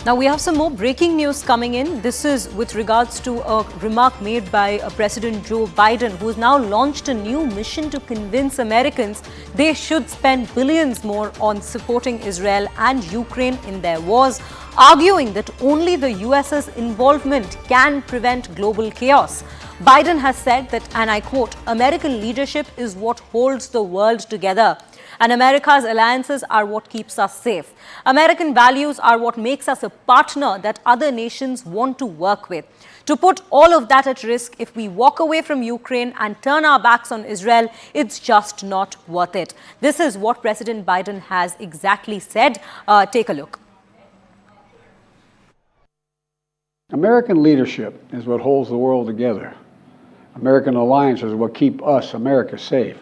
Now we have some more breaking news coming in. This is with regards to a remark made by President Joe Biden, who has now launched a new mission to convince Americans they should spend billions more on supporting Israel and Ukraine in their wars, arguing that only the US's involvement can prevent global chaos. Biden has said that, and I quote, American leadership is what holds the world together. And America's alliances are what keeps us safe. American values are what makes us a partner that other nations want to work with. To put all of that at risk, if we walk away from Ukraine and turn our backs on Israel, it's just not worth it. This is what President Biden has exactly said. Take a look. American leadership is what holds the world together. American alliances are what keep us, America, safe.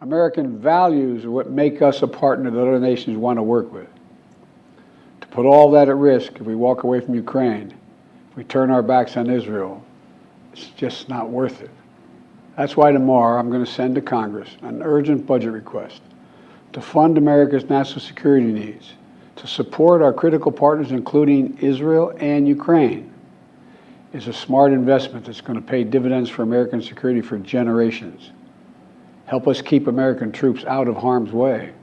American values are what make us a partner that other nations want to work with. To put all that at risk, if we walk away from Ukraine, if we turn our backs on Israel, it's just not worth it. That's why tomorrow I'm going to send to Congress an urgent budget request to fund America's national security needs, to support our critical partners, including Israel and Ukraine. It's a smart investment that's going to pay dividends for American security for generations. Help us keep American troops out of harm's way.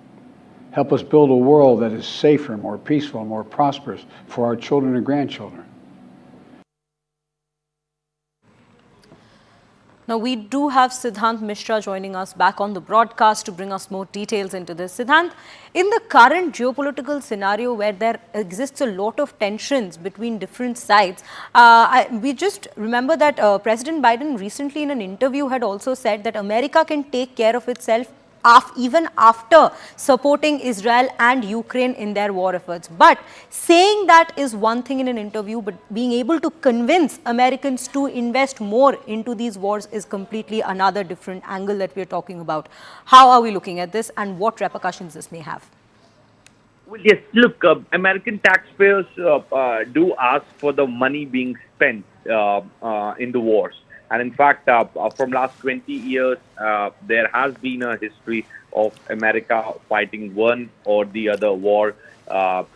Help us build a world that is safer, more peaceful, more prosperous for our children and grandchildren. Now, we do have Siddhant Mishra joining us back on the broadcast to bring us more details into this. Siddhant, in the current geopolitical scenario where there exists a lot of tensions between different sides, we just remember that President Biden recently in an interview had also said that America can take care of itself even after supporting Israel and Ukraine in their war efforts. But saying that is one thing in an interview, but being able to convince Americans to invest more into these wars is completely another different angle that we are talking about. How are we looking at this and what repercussions this may have? Well, yes, look, American taxpayers do ask for the money being spent in the wars. And in fact, from last 20 years, there has been a history of America fighting one or the other war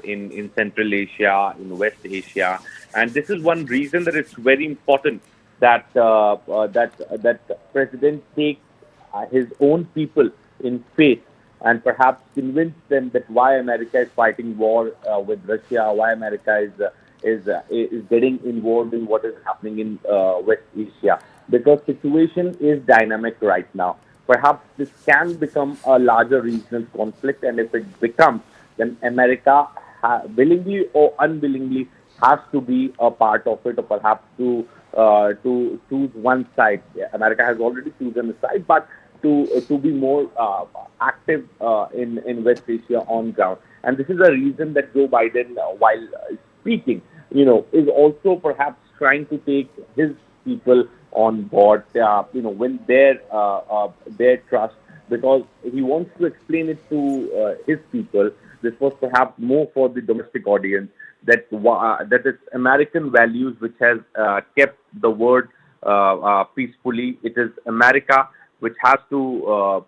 in Central Asia, in West Asia. And this is one reason that it's very important that that President takes his own people in faith and perhaps convince them that why America is fighting war with Russia, why America is getting involved in what is happening in West Asia, because situation is dynamic right now. Perhaps this can become a larger regional conflict, and if it becomes, then America, willingly or unwillingly, has to be a part of it, or perhaps to choose one side. Yeah, America has already chosen a side, but to be more active in West Asia on ground. And this is a reason that Joe Biden, while speaking, is also perhaps trying to take his people on board, win their trust, because he wants to explain it to his people. This was perhaps more for the domestic audience, that it's American values which has kept the world peacefully. It is America which has to,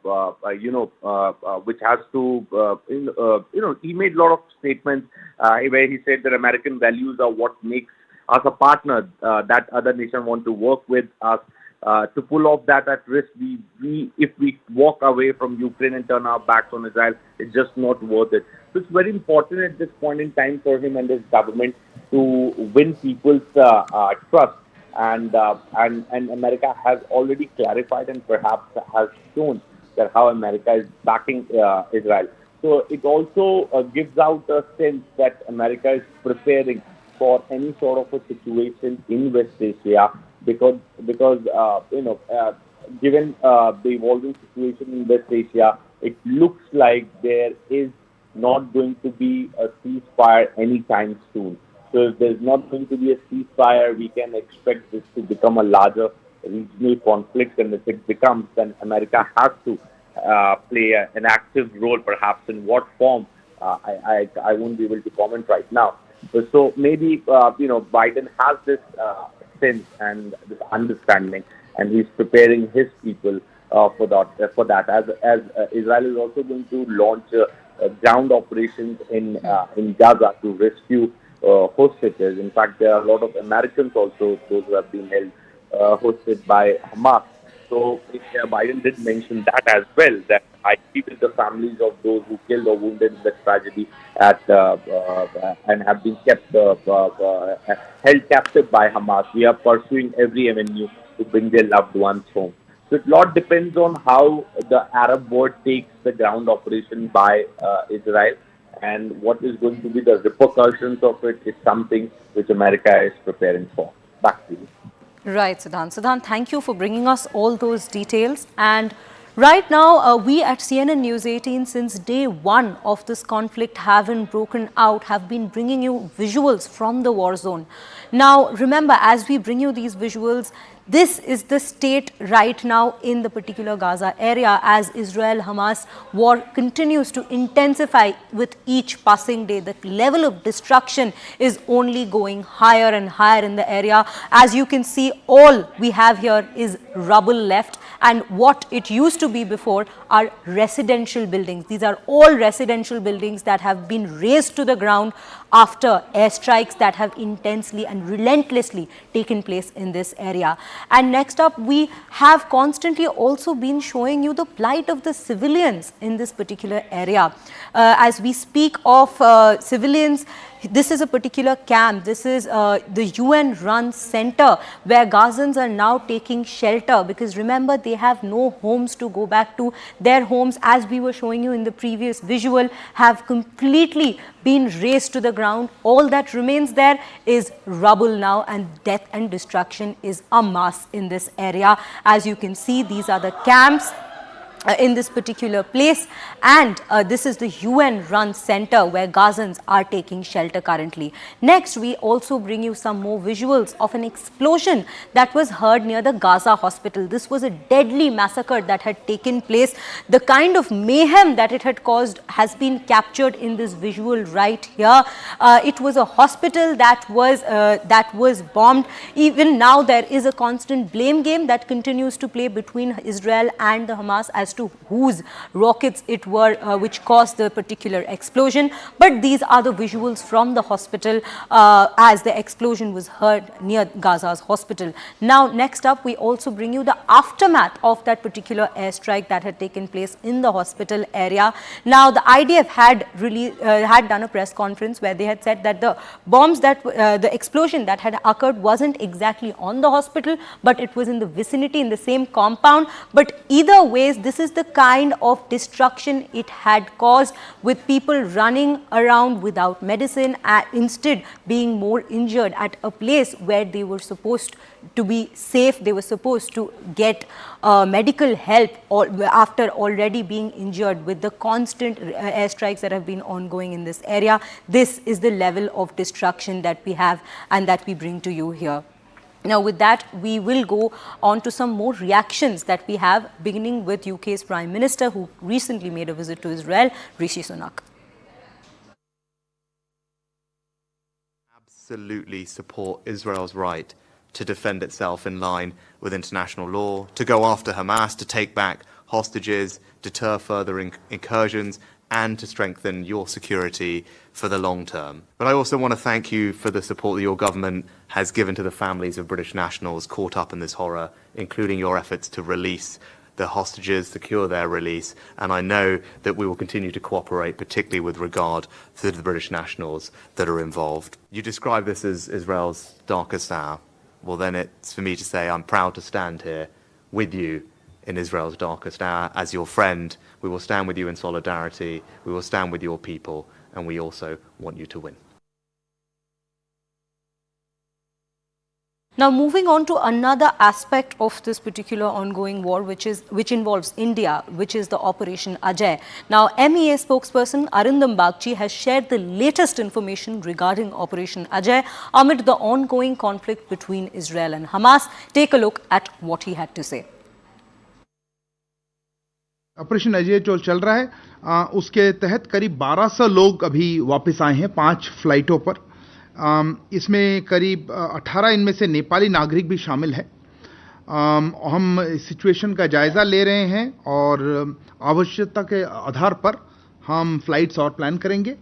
he made a lot of statements where he said that American values are what makes us a partner that other nations want to work with us. To pull off that at risk, if we walk away from Ukraine and turn our backs on Israel, it's just not worth it. So it's very important at this point in time for him and his government to win people's trust. And America has already clarified and perhaps has shown that how America is backing Israel. So it also gives out a sense that America is preparing for any sort of a situation in West Asia, because given the evolving situation in West Asia, it looks like there is not going to be a ceasefire anytime soon. So if there's not going to be a ceasefire, we can expect this to become a larger regional conflict. And if it becomes, then America has to play an active role, perhaps in what form, I won't be able to comment right now. So maybe, Biden has this sense and this understanding, and he's preparing his people for that. As Israel is also going to launch ground operations in Gaza to rescue hostages. In fact, there are a lot of Americans also, those who have been held hostage by Hamas. So Biden did mention that as well, that I speak with the families of those who killed or wounded in the tragedy and have been kept held captive by Hamas. We are pursuing every avenue to bring their loved ones home. So a lot depends on how the Arab world takes the ground operation by Israel, and what is going to be the repercussions of it is something which America is preparing for. Back to you. Right, Siddhant. Siddhant, thank you for bringing us all those details. And right now, we at CNN News 18, since day one of this conflict having broken out, have been bringing you visuals from the war zone. Now, remember, as we bring you these visuals, this is the state right now in the particular Gaza area as Israel-Hamas war continues to intensify with each passing day. The level of destruction is only going higher and higher in the area. As you can see, all we have here is rubble left, and what it used to be before are residential buildings. These are all residential buildings that have been razed to the ground after airstrikes that have intensely and relentlessly taken place in this area. And next up, we have constantly also been showing you the plight of the civilians in this particular area. As we speak of civilians, this is a particular camp. This is the UN-run center where Gazans are now taking shelter, because remember, they have no homes to go back to. Their homes, as we were showing you in the previous visual, have completely been razed to the ground. All that remains there is rubble now, and death and destruction is en masse in this area. As you can see, these are the camps in this particular place, and this is the UN-run center where Gazans are taking shelter currently. Next, we also bring you some more visuals of an explosion that was heard near the Gaza hospital. This was a deadly massacre that had taken place. The kind of mayhem that it had caused has been captured in this visual right here. It was a hospital that was bombed. Even now, there is a constant blame game that continues to play between Israel and the Hamas as to whose rockets it were which caused the particular explosion. But these are the visuals from the hospital as the explosion was heard near Gaza's hospital. Now, next up, we also bring you the aftermath of that particular airstrike that had taken place in the hospital area. Now, the IDF had done a press conference where they had said that the bombs the explosion that had occurred wasn't exactly on the hospital, but it was in the vicinity, in the same compound. But either ways, this is the kind of destruction it had caused, with people running around without medicine, instead being more injured at a place where they were supposed to be safe. They were supposed to get medical help after already being injured with the constant airstrikes that have been ongoing in this area. This is the level of destruction that we have and that we bring to you here. Now, with that, we will go on to some more reactions that we have, beginning with UK's Prime Minister, who recently made a visit to Israel, Rishi Sunak. Absolutely support Israel's right to defend itself in line with international law, to go after Hamas, to take back hostages, deter further incursions, and to strengthen your security for the long term. But I also want to thank you for the support that your government has given to the families of British nationals caught up in this horror, including your efforts to release the hostages, secure their release, and I know that we will continue to cooperate, particularly with regard to the British nationals that are involved. You describe this as Israel's darkest hour. Well, then it's for me to say I'm proud to stand here with you in Israel's darkest hour. As your friend, we will stand with you in solidarity, we will stand with your people, and we also want you to win. Now, moving on to another aspect of this particular ongoing war, which involves India, which is the Operation Ajay. Now, MEA spokesperson Arindam Bagchi has shared the latest information regarding Operation Ajay amid the ongoing conflict between Israel and Hamas. Take a look at what he had to say. Operation Ajay जो चल रहा है उसके तहत करीब 1200 लोग अभी वापस आए हैं 5 फ्लाइटों पर। इसमें करीब 18 इनमें से नेपाली नागरिक भी शामिल हैं। हम सिचुएशन का जायज़ा ले रहे हैं और आवश्यकता के आधार पर हम फ्लाइट्स और प्लान करेंगे।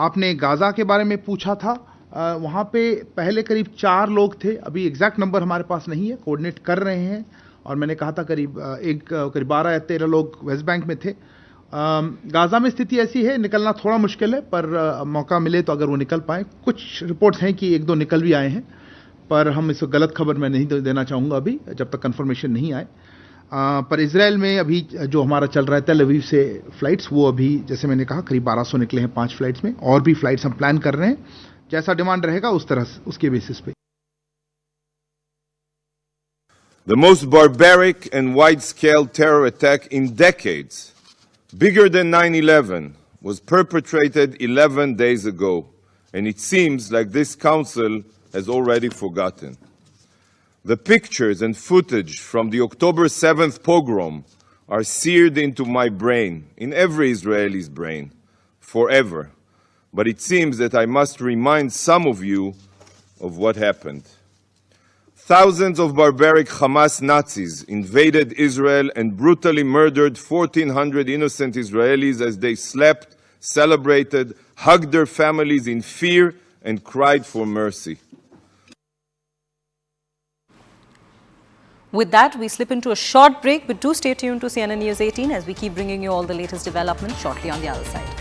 आपने गाज़ा के बारे में पूछा था। वहाँ पे पहले करीब 4 लोग थे, अभी एग्जैक्ट नंबर हमारे पास नहीं है, कोऑर्डिनेट कर रहे हैं। और मैंने कहा था करीब 12 या 13 लोग वेस्ट बैंक में थे। गाजा में स्थिति ऐसी है, निकलना थोड़ा मुश्किल है, पर मौका मिले तो अगर वो निकल पाए। कुछ रिपोर्ट्स हैं कि 1-2 निकल भी आए हैं, पर हम इसको गलत खबर मैं नहीं देना चाहूँगा अभी, जब तक कंफर्मेशन नहीं आए। पर इजराइल में अभी जो हमारा चल रहा है तेल अवीव से फ्लाइट्स, वो अभी जैसे मैंने कहा करीब 1200 निकले हैं 5 फ्लाइट्स में, और भी फ्लाइट्स हम प्लान कर रहे हैं। जैसा डिमांड रहेगा उस तरह उसके बेसिस पे। The most barbaric and wide-scale terror attack in decades, bigger than 9/11, was perpetrated 11 days ago, and it seems like this council has already forgotten. The pictures and footage from the October 7th pogrom are seared into my brain, in every Israeli's brain, forever. But it seems that I must remind some of you of what happened. Thousands of barbaric Hamas Nazis invaded Israel and brutally murdered 1,400 innocent Israelis as they slept, celebrated, hugged their families in fear, and cried for mercy. With that, we slip into a short break, but do stay tuned to CNN News 18 as we keep bringing you all the latest developments shortly on the other side.